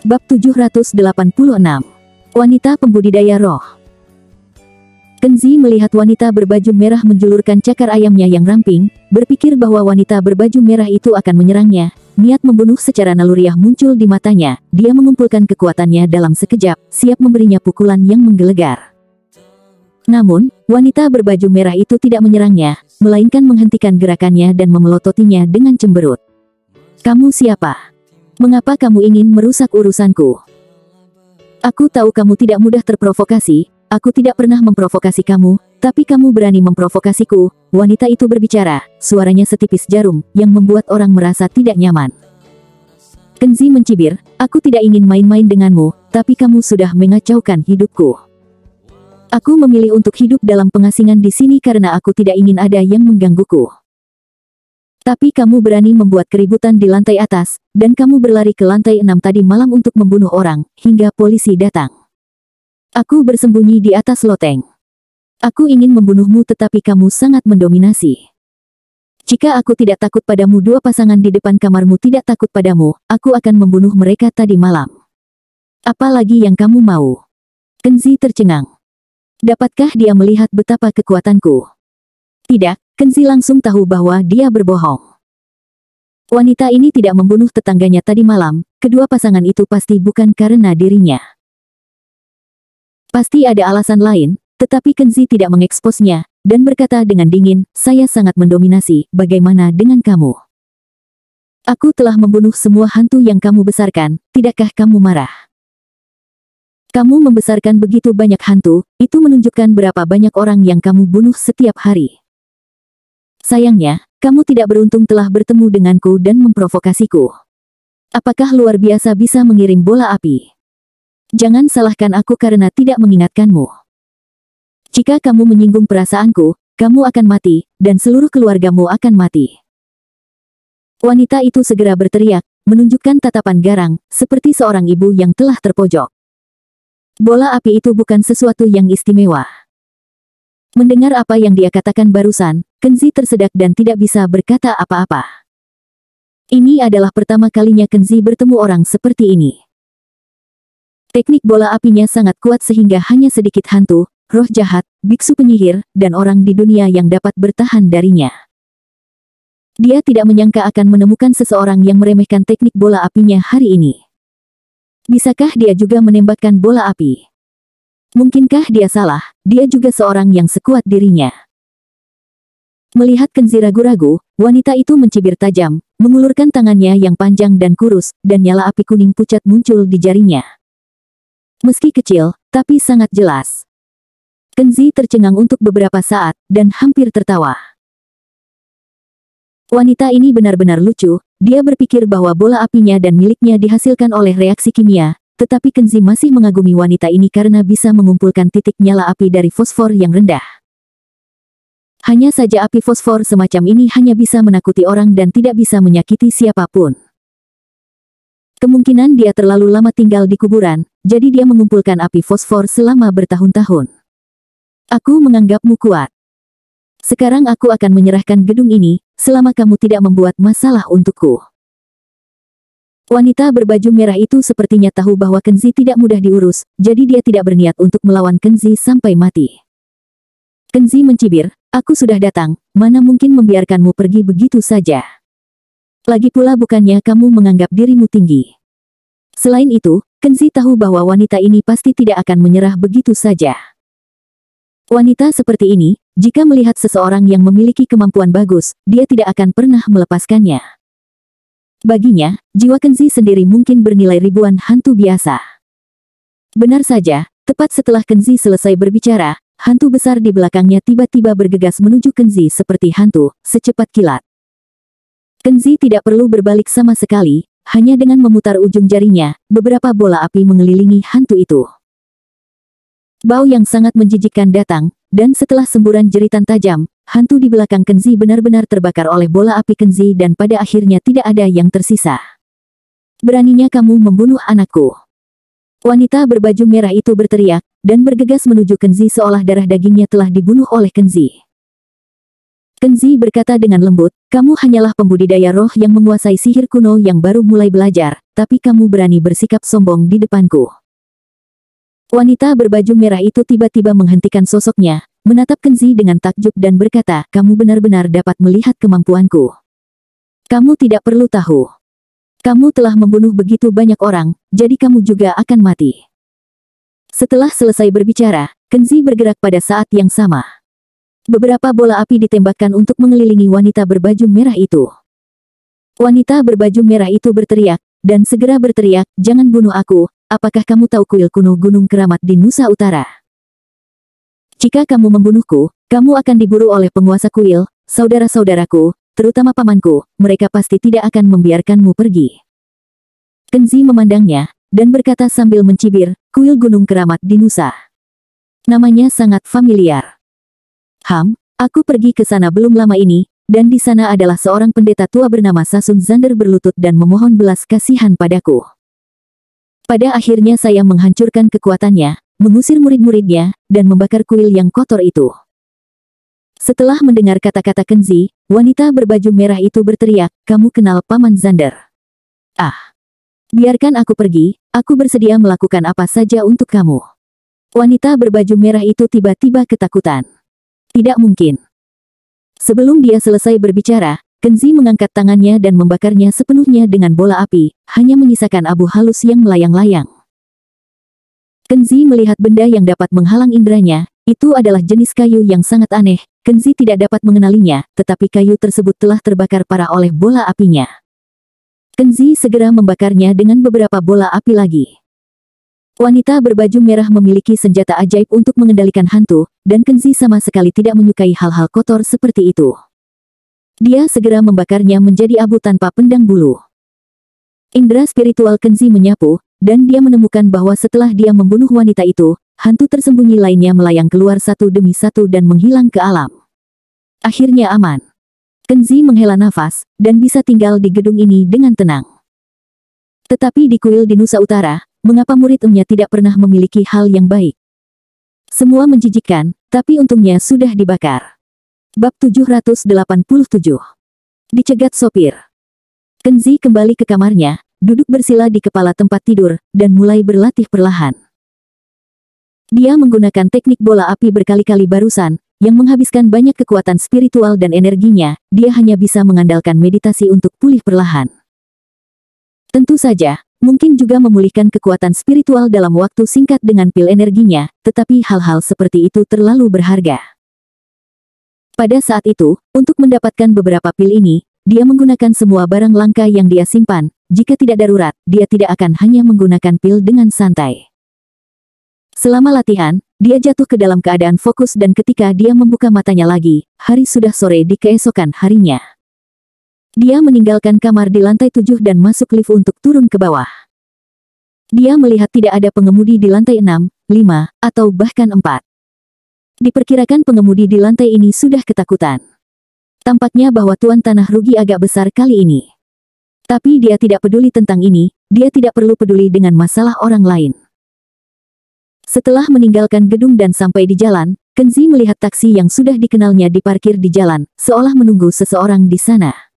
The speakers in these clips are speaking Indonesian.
Bab 786. Wanita pembudidaya roh. Kenzi melihat wanita berbaju merah menjulurkan cakar ayamnya yang ramping, berpikir bahwa wanita berbaju merah itu akan menyerangnya. Niat membunuh secara naluriah muncul di matanya. Dia mengumpulkan kekuatannya dalam sekejap, siap memberinya pukulan yang menggelegar. Namun, wanita berbaju merah itu tidak menyerangnya, melainkan menghentikan gerakannya dan memelototinya dengan cemberut. "Kamu siapa? Mengapa kamu ingin merusak urusanku? Aku tahu kamu tidak mudah terprovokasi, aku tidak pernah memprovokasi kamu, tapi kamu berani memprovokasiku." Wanita itu berbicara, suaranya setipis jarum, yang membuat orang merasa tidak nyaman. Kenzi mencibir, "Aku tidak ingin main-main denganmu, tapi kamu sudah mengacaukan hidupku. Aku memilih untuk hidup dalam pengasingan di sini karena aku tidak ingin ada yang menggangguku. Tapi kamu berani membuat keributan di lantai atas, dan kamu berlari ke lantai 6 tadi malam untuk membunuh orang, hingga polisi datang. Aku bersembunyi di atas loteng. Aku ingin membunuhmu tetapi kamu sangat mendominasi. Jika aku tidak takut padamu, dua pasangan di depan kamarmu tidak takut padamu, aku akan membunuh mereka tadi malam. Apa lagi yang kamu mau?" Kenzi tercengang. Dapatkah dia melihat betapa kekuatanku? Tidak. Kenzi langsung tahu bahwa dia berbohong. Wanita ini tidak membunuh tetangganya tadi malam, kedua pasangan itu pasti bukan karena dirinya. Pasti ada alasan lain, tetapi Kenzi tidak mengeksposnya, dan berkata dengan dingin, "Saya sangat mendominasi, bagaimana dengan kamu? Aku telah membunuh semua hantu yang kamu besarkan, tidakkah kamu marah? Kamu membesarkan begitu banyak hantu, itu menunjukkan berapa banyak orang yang kamu bunuh setiap hari. Sayangnya, kamu tidak beruntung telah bertemu denganku dan memprovokasiku. Apakah luar biasa bisa mengirim bola api? Jangan salahkan aku karena tidak mengingatkanmu. Jika kamu menyinggung perasaanku, kamu akan mati, dan seluruh keluargamu akan mati." Wanita itu segera berteriak, menunjukkan tatapan garang, seperti seorang ibu yang telah terpojok. Bola api itu bukan sesuatu yang istimewa. Mendengar apa yang dia katakan barusan, Kenzi tersedak dan tidak bisa berkata apa-apa. Ini adalah pertama kalinya Kenzi bertemu orang seperti ini. Teknik bola apinya sangat kuat sehingga hanya sedikit hantu, roh jahat, biksu penyihir, dan orang di dunia yang dapat bertahan darinya. Dia tidak menyangka akan menemukan seseorang yang meremehkan teknik bola apinya hari ini. Bisakah dia juga menembakkan bola api? Mungkinkah dia salah, dia juga seorang yang sekuat dirinya. Melihat Kenzi ragu-ragu, wanita itu mencibir tajam, mengulurkan tangannya yang panjang dan kurus, dan nyala api kuning pucat muncul di jarinya. Meski kecil, tapi sangat jelas. Kenzi tercengang untuk beberapa saat, dan hampir tertawa. Wanita ini benar-benar lucu, dia berpikir bahwa bola apinya dan miliknya dihasilkan oleh reaksi kimia, tetapi Kenzi masih mengagumi wanita ini karena bisa mengumpulkan titik nyala api dari fosfor yang rendah. Hanya saja api fosfor semacam ini hanya bisa menakuti orang dan tidak bisa menyakiti siapapun. Kemungkinan dia terlalu lama tinggal di kuburan, jadi dia mengumpulkan api fosfor selama bertahun-tahun. "Aku menganggapmu kuat. Sekarang aku akan menyerahkan gedung ini, selama kamu tidak membuat masalah untukku." Wanita berbaju merah itu sepertinya tahu bahwa Kenzi tidak mudah diurus, jadi dia tidak berniat untuk melawan Kenzi sampai mati. Kenzi mencibir, "Aku sudah datang, mana mungkin membiarkanmu pergi begitu saja. Lagi pula bukannya kamu menganggap dirimu tinggi. Selain itu, Kenzi tahu bahwa wanita ini pasti tidak akan menyerah begitu saja. Wanita seperti ini, jika melihat seseorang yang memiliki kemampuan bagus, dia tidak akan pernah melepaskannya. Baginya, jiwa Kenzi sendiri mungkin bernilai ribuan hantu biasa." Benar saja, tepat setelah Kenzi selesai berbicara, hantu besar di belakangnya tiba-tiba bergegas menuju Kenzi seperti hantu, secepat kilat. Kenzi tidak perlu berbalik sama sekali, hanya dengan memutar ujung jarinya, beberapa bola api mengelilingi hantu itu. Bau yang sangat menjijikkan datang, dan setelah semburan jeritan tajam, hantu di belakang Kenzi benar-benar terbakar oleh bola api Kenzi dan pada akhirnya tidak ada yang tersisa. "Beraninya kamu membunuh anakku?" Wanita berbaju merah itu berteriak, dan bergegas menuju Kenzi seolah darah dagingnya telah dibunuh oleh Kenzi. Kenzi berkata dengan lembut, Kamu hanyalah pembudidaya roh yang menguasai sihir kuno yang baru mulai belajar, tapi kamu berani bersikap sombong di depanku. Wanita berbaju merah itu tiba-tiba menghentikan sosoknya, menatap Kenzi dengan takjub dan berkata, kamu benar-benar dapat melihat kemampuanku. Kamu tidak perlu tahu. Kamu telah membunuh begitu banyak orang, jadi kamu juga akan mati. Setelah selesai berbicara, Kenzi bergerak pada saat yang sama. Beberapa bola api ditembakkan untuk mengelilingi wanita berbaju merah itu. Wanita berbaju merah itu berteriak, dan segera berteriak, jangan bunuh aku, apakah kamu tahu kuil kuno Gunung Keramat di Nusa Utara? Jika kamu membunuhku, kamu akan diburu oleh penguasa kuil, saudara-saudaraku, terutama pamanku, mereka pasti tidak akan membiarkanmu pergi. Kenzi memandangnya, dan berkata sambil mencibir, kuil Gunung Keramat di Nusa. Namanya sangat familiar. Aku pergi ke sana belum lama ini, dan di sana adalah seorang pendeta tua bernama Sasun Zander berlutut dan memohon belas kasihan padaku. Pada akhirnya saya menghancurkan kekuatannya, mengusir murid-muridnya, dan membakar kuil yang kotor itu. Setelah mendengar kata-kata Kenzi, wanita berbaju merah itu berteriak, kamu kenal Paman Zander? Biarkan aku pergi, aku bersedia melakukan apa saja untuk kamu. Wanita berbaju merah itu tiba-tiba ketakutan. Tidak mungkin. Sebelum dia selesai berbicara, Kenzi mengangkat tangannya dan membakarnya sepenuhnya dengan bola api, hanya menyisakan abu halus yang melayang-layang. Kenzi melihat benda yang dapat menghalang inderanya, itu adalah jenis kayu yang sangat aneh, Kenzi tidak dapat mengenalinya, tetapi kayu tersebut telah terbakar parah oleh bola apinya. Kenzi segera membakarnya dengan beberapa bola api lagi. Wanita berbaju merah memiliki senjata ajaib untuk mengendalikan hantu, dan Kenzi sama sekali tidak menyukai hal-hal kotor seperti itu. Dia segera membakarnya menjadi abu tanpa pendang bulu. Indera spiritual Kenzi menyapu, dan dia menemukan bahwa setelah dia membunuh wanita itu, hantu tersembunyi lainnya melayang keluar satu demi satu dan menghilang ke alam. Akhirnya aman. Kenzi menghela nafas, dan bisa tinggal di gedung ini dengan tenang. Tetapi di kuil di Nusa Utara, mengapa murid-muridnya tidak pernah memiliki hal yang baik? Semua menjijikkan, tapi untungnya sudah dibakar. Bab 787. Dicegat sopir. Kenzi kembali ke kamarnya, duduk bersila di kepala tempat tidur, dan mulai berlatih perlahan. Dia menggunakan teknik bola api berkali-kali barusan, yang menghabiskan banyak kekuatan spiritual dan energinya, dia hanya bisa mengandalkan meditasi untuk pulih perlahan. Tentu saja, mungkin juga memulihkan kekuatan spiritual dalam waktu singkat dengan pil energinya, tetapi hal-hal seperti itu terlalu berharga. Pada saat itu, untuk mendapatkan beberapa pil ini, dia menggunakan semua barang langka yang dia simpan, jika tidak darurat, dia tidak akan hanya menggunakan pil dengan santai. Selama latihan, dia jatuh ke dalam keadaan fokus dan ketika dia membuka matanya lagi, hari sudah sore di keesokan harinya. Dia meninggalkan kamar di lantai 7 dan masuk lift untuk turun ke bawah. Dia melihat tidak ada pengemudi di lantai 6, 5, atau bahkan 4. Diperkirakan pengemudi di lantai ini sudah ketakutan. Tampaknya bahwa tuan tanah rugi agak besar kali ini. Tapi dia tidak peduli tentang ini, dia tidak perlu peduli dengan masalah orang lain. Setelah meninggalkan gedung dan sampai di jalan, Kenzi melihat taksi yang sudah dikenalnya diparkir di jalan, seolah menunggu seseorang di sana.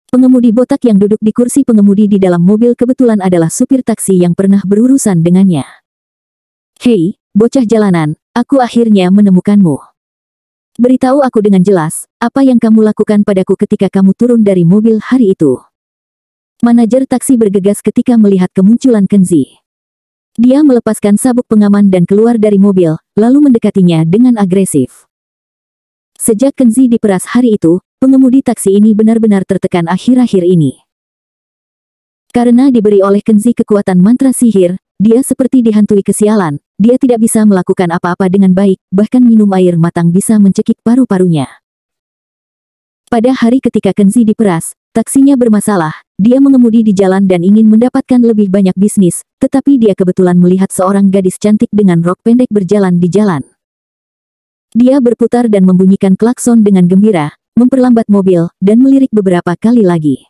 Pengemudi botak yang duduk di kursi pengemudi di dalam mobil kebetulan adalah supir taksi yang pernah berurusan dengannya. Hei, bocah jalanan, aku akhirnya menemukanmu. Beritahu aku dengan jelas, apa yang kamu lakukan padaku ketika kamu turun dari mobil hari itu. Manajer taksi bergegas ketika melihat kemunculan Kenzi. Dia melepaskan sabuk pengaman dan keluar dari mobil, lalu mendekatinya dengan agresif. Sejak Kenzi diperas hari itu, pengemudi taksi ini benar-benar tertekan akhir-akhir ini. Karena diberi oleh Kenzi kekuatan mantra sihir, dia seperti dihantui kesialan, dia tidak bisa melakukan apa-apa dengan baik, bahkan minum air matang bisa mencekik paru-parunya. Pada hari ketika Kenzi diperas, taksinya bermasalah, dia mengemudi di jalan dan ingin mendapatkan lebih banyak bisnis, tetapi dia kebetulan melihat seorang gadis cantik dengan rok pendek berjalan di jalan. Dia berputar dan membunyikan klakson dengan gembira, memperlambat mobil, dan melirik beberapa kali lagi.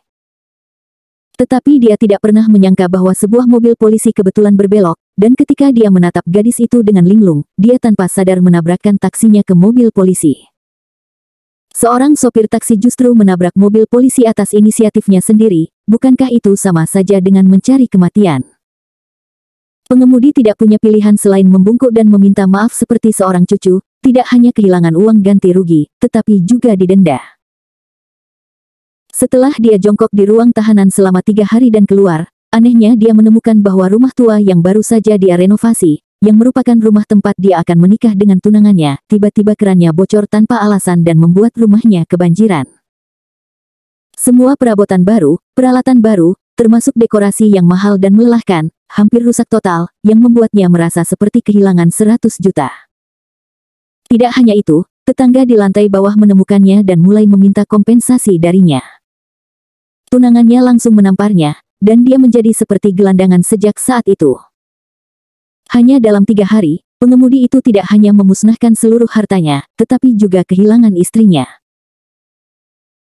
Tetapi dia tidak pernah menyangka bahwa sebuah mobil polisi kebetulan berbelok, dan ketika dia menatap gadis itu dengan linglung, dia tanpa sadar menabrakkan taksinya ke mobil polisi. Seorang sopir taksi justru menabrak mobil polisi atas inisiatifnya sendiri, bukankah itu sama saja dengan mencari kematian? Pengemudi tidak punya pilihan selain membungkuk dan meminta maaf seperti seorang cucu, tidak hanya kehilangan uang ganti rugi, tetapi juga didenda. Setelah dia jongkok di ruang tahanan selama 3 hari dan keluar, anehnya dia menemukan bahwa rumah tua yang baru saja dia renovasi, yang merupakan rumah tempat dia akan menikah dengan tunangannya, tiba-tiba kerannya bocor tanpa alasan dan membuat rumahnya kebanjiran. Semua perabotan baru, peralatan baru, termasuk dekorasi yang mahal dan melelahkan, hampir rusak total, yang membuatnya merasa seperti kehilangan 100 juta. Tidak hanya itu, tetangga di lantai bawah menemukannya dan mulai meminta kompensasi darinya. Tunangannya langsung menamparnya, dan dia menjadi seperti gelandangan sejak saat itu. Hanya dalam 3 hari, pengemudi itu tidak hanya memusnahkan seluruh hartanya, tetapi juga kehilangan istrinya.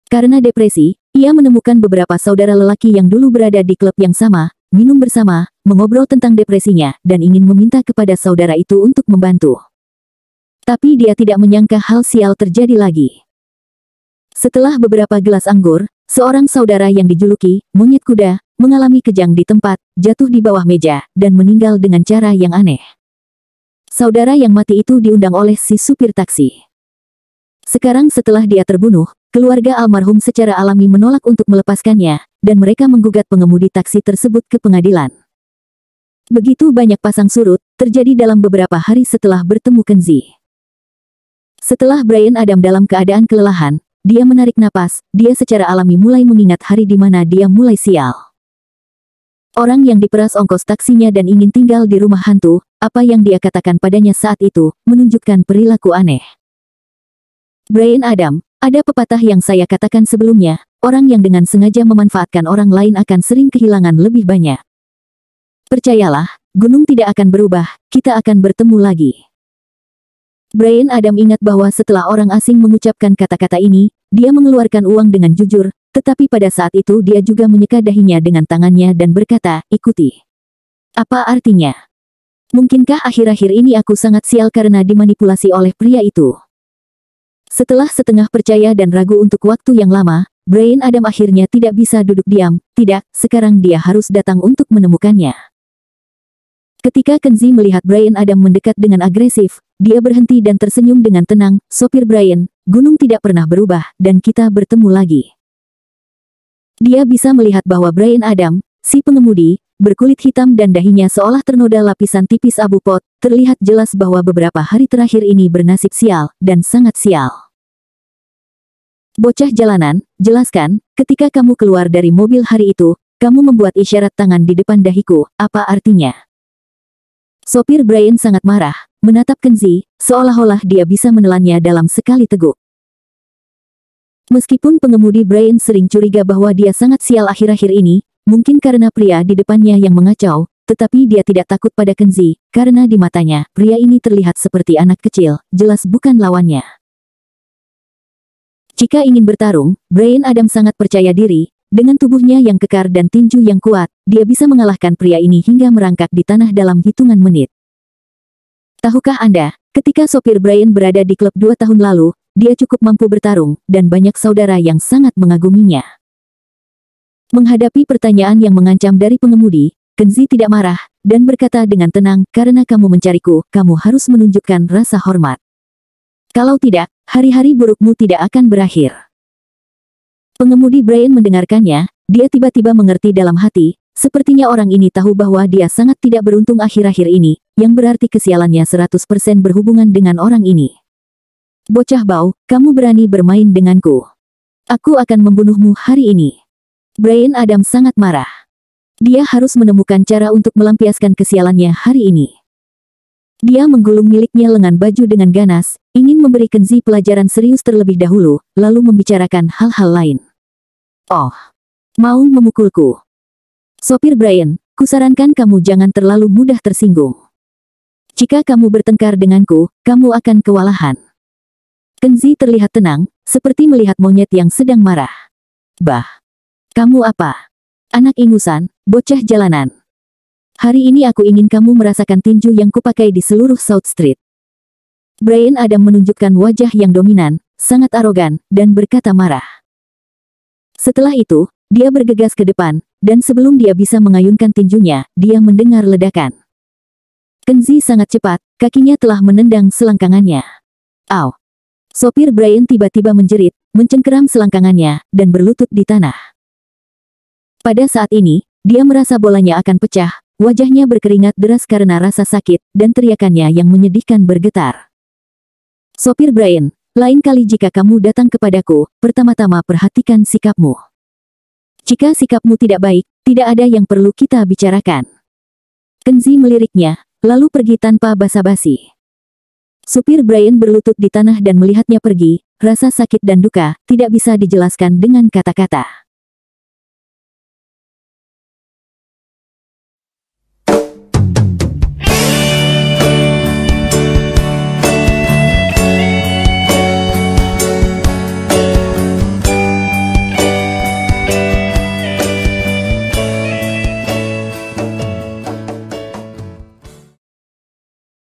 Karena depresi, ia menemukan beberapa saudara lelaki yang dulu berada di klub yang sama, minum bersama, mengobrol tentang depresinya, dan ingin meminta kepada saudara itu untuk membantu. Tapi dia tidak menyangka hal sial terjadi lagi. Setelah beberapa gelas anggur, seorang saudara yang dijuluki monyet kuda mengalami kejang di tempat, jatuh di bawah meja, dan meninggal dengan cara yang aneh. Saudara yang mati itu diundang oleh si supir taksi. Sekarang setelah dia terbunuh, keluarga almarhum secara alami menolak untuk melepaskannya, dan mereka menggugat pengemudi taksi tersebut ke pengadilan. Begitu banyak pasang surut, terjadi dalam beberapa hari setelah bertemu Kenzi. Setelah Bryan Adam dalam keadaan kelelahan, dia menarik napas, dia secara alami mulai mengingat hari di mana dia mulai sial. Orang yang diperas ongkos taksinya dan ingin tinggal di rumah hantu, apa yang dia katakan padanya saat itu, menunjukkan perilaku aneh. Bryan Adam, ada pepatah yang saya katakan sebelumnya, orang yang dengan sengaja memanfaatkan orang lain akan sering kehilangan lebih banyak. Percayalah, gunung tidak akan berubah, kita akan bertemu lagi. Bryan Adam ingat bahwa setelah orang asing mengucapkan kata-kata ini, dia mengeluarkan uang dengan jujur, tetapi pada saat itu dia juga menyeka dahinya dengan tangannya dan berkata, ikuti. Apa artinya? Mungkinkah akhir-akhir ini aku sangat sial karena dimanipulasi oleh pria itu? Setelah setengah percaya dan ragu untuk waktu yang lama, Bryan Adam akhirnya tidak bisa duduk diam, tidak, sekarang dia harus datang untuk menemukannya. Ketika Kenzi melihat Bryan Adam mendekat dengan agresif, dia berhenti dan tersenyum dengan tenang, sopir Bryan, gunung tidak pernah berubah, dan kita bertemu lagi. Dia bisa melihat bahwa Bryan Adam, si pengemudi, berkulit hitam dan dahinya seolah ternoda lapisan tipis abu pot, terlihat jelas bahwa beberapa hari terakhir ini bernasib sial, dan sangat sial. Bocah jalanan, jelaskan, ketika kamu keluar dari mobil hari itu, kamu membuat isyarat tangan di depan dahiku, apa artinya? Sopir Bryan sangat marah, menatap Kenzi, seolah-olah dia bisa menelannya dalam sekali teguk. Meskipun pengemudi Bryan sering curiga bahwa dia sangat sial akhir-akhir ini, mungkin karena pria di depannya yang mengacau, tetapi dia tidak takut pada Kenzi, karena di matanya, pria ini terlihat seperti anak kecil, jelas bukan lawannya. Jika ingin bertarung, Bryan Adam sangat percaya diri, dengan tubuhnya yang kekar dan tinju yang kuat, dia bisa mengalahkan pria ini hingga merangkak di tanah dalam hitungan menit. Tahukah Anda, ketika sopir Bryan berada di klub 2 tahun lalu, dia cukup mampu bertarung, dan banyak saudara yang sangat mengaguminya. Menghadapi pertanyaan yang mengancam dari pengemudi, Kenzi tidak marah, dan berkata dengan tenang, karena kamu mencariku, kamu harus menunjukkan rasa hormat. Kalau tidak, hari-hari burukmu tidak akan berakhir. Pengemudi Bryan mendengarkannya, dia tiba-tiba mengerti dalam hati, sepertinya orang ini tahu bahwa dia sangat tidak beruntung akhir-akhir ini, yang berarti kesialannya 100% berhubungan dengan orang ini. Bocah bau, kamu berani bermain denganku. Aku akan membunuhmu hari ini. Bryan Adam sangat marah. Dia harus menemukan cara untuk melampiaskan kesialannya hari ini. Dia menggulung miliknya lengan baju dengan ganas, ingin memberi Kenzi pelajaran serius terlebih dahulu, lalu membicarakan hal-hal lain. Oh, mau memukulku? Sopir Bryan, kusarankan kamu jangan terlalu mudah tersinggung. Jika kamu bertengkar denganku, kamu akan kewalahan. Kenzi terlihat tenang, seperti melihat monyet yang sedang marah. Bah, kamu apa? Anak ingusan, bocah jalanan. Hari ini aku ingin kamu merasakan tinju yang kupakai di seluruh South Street. Bryan Adam menunjukkan wajah yang dominan, sangat arogan, dan berkata marah. Setelah itu, dia bergegas ke depan, dan sebelum dia bisa mengayunkan tinjunya, dia mendengar ledakan. Kenzi sangat cepat, kakinya telah menendang selangkangannya. Au! Sopir Brian tiba-tiba menjerit, mencengkeram selangkangannya, dan berlutut di tanah. Pada saat ini, dia merasa bolanya akan pecah, wajahnya berkeringat deras karena rasa sakit, dan teriakannya yang menyedihkan bergetar. Sopir Brian, lain kali jika kamu datang kepadaku, pertama-tama perhatikan sikapmu. Jika sikapmu tidak baik, tidak ada yang perlu kita bicarakan. Kenzi meliriknya, lalu pergi tanpa basa-basi. Supir Brian berlutut di tanah dan melihatnya pergi, rasa sakit dan duka tidak bisa dijelaskan dengan kata-kata.